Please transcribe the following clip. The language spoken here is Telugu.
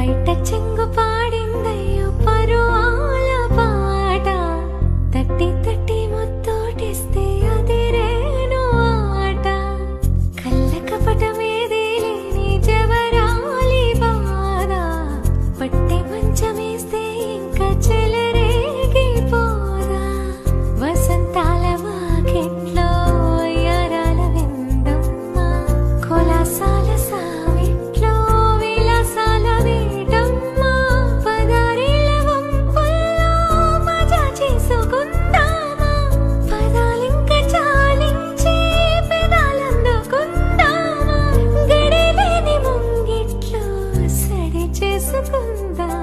బయట చెంగు పాడిందయ్యో పరువాల పాట తట్టి తట్టి ముత్తోటిస్తే అదిరేను ఆట కళ్ళ కపటమేది లేని జవరాలి బాధ పట్టె మంచమేస్తే ఇంకా చెలరేగిపోదా వసంతాల వాకిట్లో యారాల విందమ్మ కొలాసాల సావిట్లో విలాసాల వేటమ్మ పదారేళ్ల వంపుల్లో మజా చేసుకుందామా పదాలింక చాలించి పెదాలందుకుందామా గడిలేని ముంగిట్లో సడి చేసుకుందామా